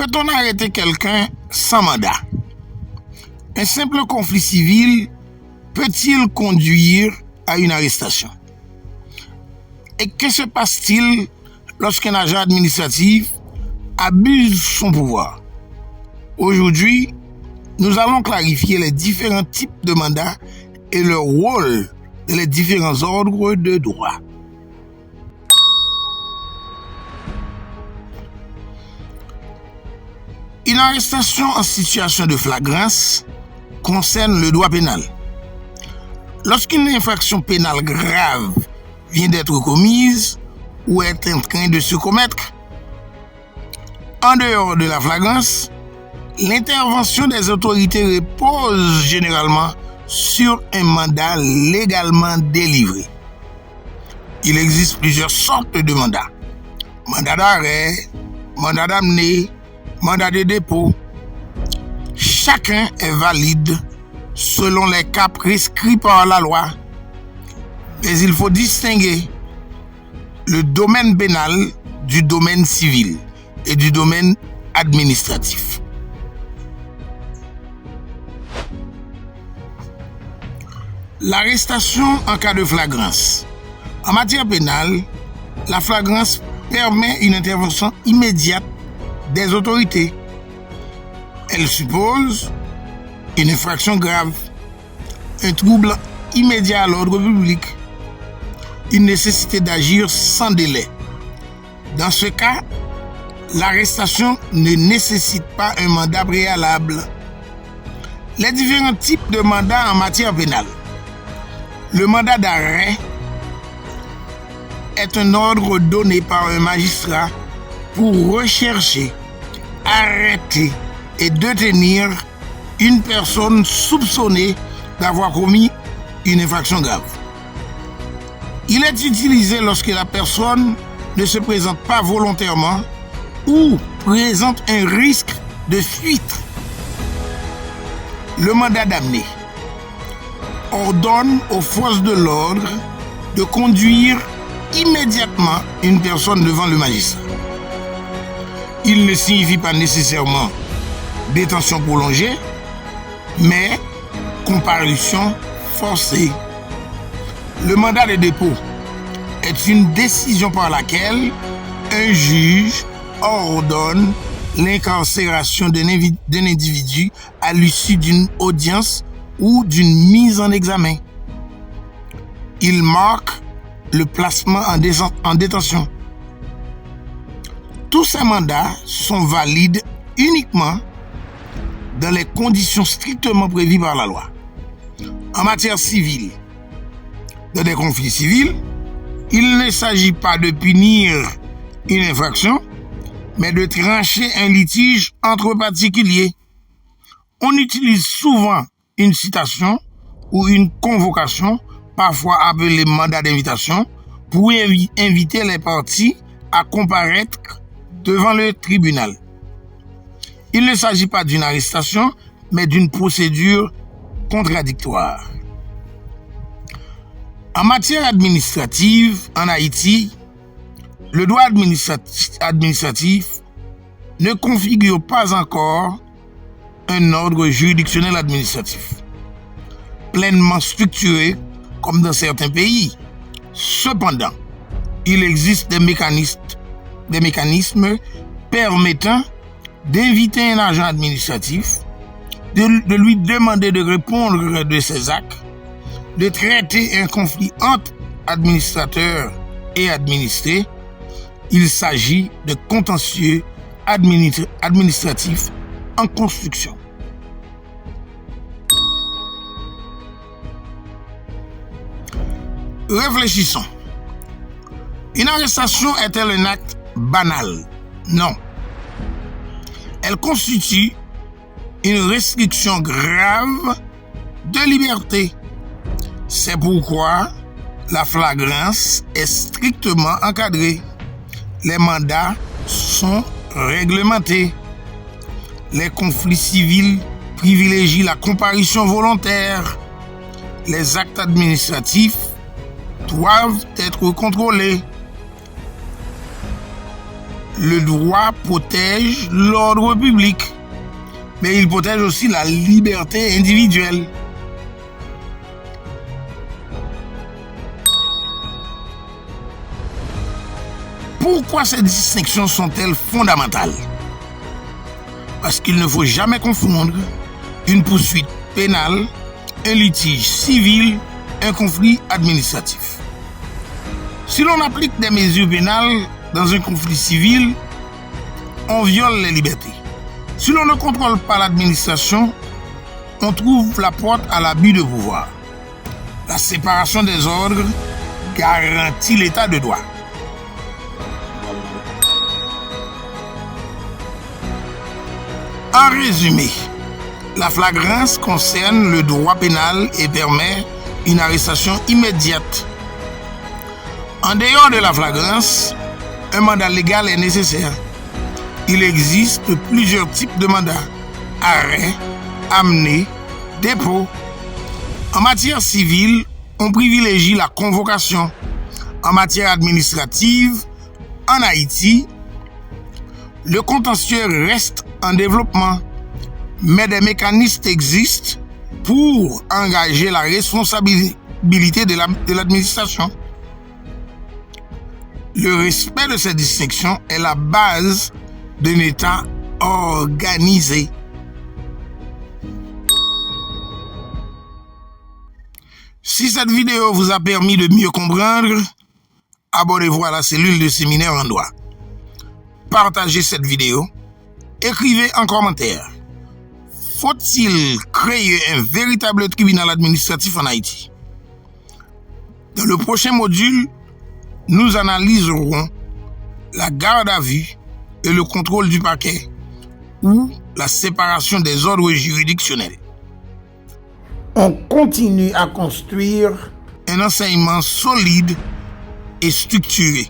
Peut-on arrêter quelqu'un sans mandat? Un simple conflit civil peut-il conduire à une arrestation? Et que se passe-t-il lorsqu'un agent administratif abuse son pouvoir? Aujourd'hui, nous allons clarifier les différents types de mandats et leur rôle dans les différents ordres de droit. Une arrestation en situation de flagrance concerne le droit pénal. Lorsqu'une infraction pénale grave vient d'être commise ou est en train de se commettre, en dehors de la flagrance, l'intervention des autorités repose généralement sur un mandat légalement délivré. Il existe plusieurs sortes de mandats. Mandat d'arrêt, mandat d'amener, mandat de dépôt. Chacun est valide selon les cas prescrits par la loi. Mais il faut distinguer le domaine pénal du domaine civil et du domaine administratif. L'arrestation en cas de flagrance. En matière pénale, la flagrance permet une intervention immédiate des autorités. Elle suppose une infraction grave, un trouble immédiat à l'ordre public, une nécessité d'agir sans délai. Dans ce cas, l'arrestation ne nécessite pas un mandat préalable. Les différents types de mandats en matière pénale. Le mandat d'arrêt est un ordre donné par un magistrat pour rechercher, arrêter et détenir une personne soupçonnée d'avoir commis une infraction grave. Il est utilisé lorsque la personne ne se présente pas volontairement ou présente un risque de fuite. Le mandat d'amener ordonne aux forces de l'ordre de conduire immédiatement une personne devant le magistrat. Il ne signifie pas nécessairement détention prolongée, mais comparution forcée. Le mandat de dépôt est une décision par laquelle un juge ordonne l'incarcération d'un individu à l'issue d'une audience ou d'une mise en examen. Il marque le placement en détention. Tous ces mandats sont valides uniquement dans les conditions strictement prévues par la loi. En matière civile, dans des conflits civils, il ne s'agit pas de punir une infraction, mais de trancher un litige entre particuliers. On utilise souvent une citation ou une convocation, parfois appelée mandat d'invitation, pour inviter les parties à comparaître devant le tribunal. Il ne s'agit pas d'une arrestation, mais d'une procédure contradictoire. En matière administrative, en Haïti, le droit administratif ne configure pas encore un ordre juridictionnel administratif pleinement structuré comme dans certains pays. Cependant, il existe des mécanismes permettant d'inviter un agent administratif, de lui demander de répondre de ses actes, de traiter un conflit entre administrateurs et administrés. Il s'agit de contentieux administratifs en construction. Réfléchissons. Une arrestation est-elle un acte banal? Non. Elle constitue une restriction grave de liberté. C'est pourquoi la flagrance est strictement encadrée. Les mandats sont réglementés. Les conflits civils privilégient la comparution volontaire. Les actes administratifs doivent être contrôlés. le droit protège l'ordre public, mais il protège aussi la liberté individuelle. Pourquoi ces distinctions sont-elles fondamentales? Parce qu'il ne faut jamais confondre une poursuite pénale, un litige civil, un conflit administratif. Si l'on applique des mesures pénales dans un conflit civil, on viole les libertés. Si l'on ne contrôle pas l'administration, on trouve la porte à l'abus de pouvoir. La séparation des ordres garantit l'état de droit. En résumé, la flagrance concerne le droit pénal et permet une arrestation immédiate. En dehors de la flagrance, un mandat légal est nécessaire. Il existe plusieurs types de mandats: arrêt, amené, dépôt. En matière civile, on privilégie la convocation. En matière administrative, en Haïti, le contentieux reste en développement, mais des mécanismes existent pour engager la responsabilité de l'administration. Le respect de ces distinctions est la base d'un État organisé. Si cette vidéo vous a permis de mieux comprendre, abonnez-vous à la cellule de séminaire en droit. Partagez cette vidéo. Écrivez en commentaire: faut-il créer un véritable tribunal administratif en Haïti? Dans le prochain module, nous analyserons la garde à vue et le contrôle du parquet ou la séparation des ordres juridictionnels. On continue à construire un enseignement solide et structuré.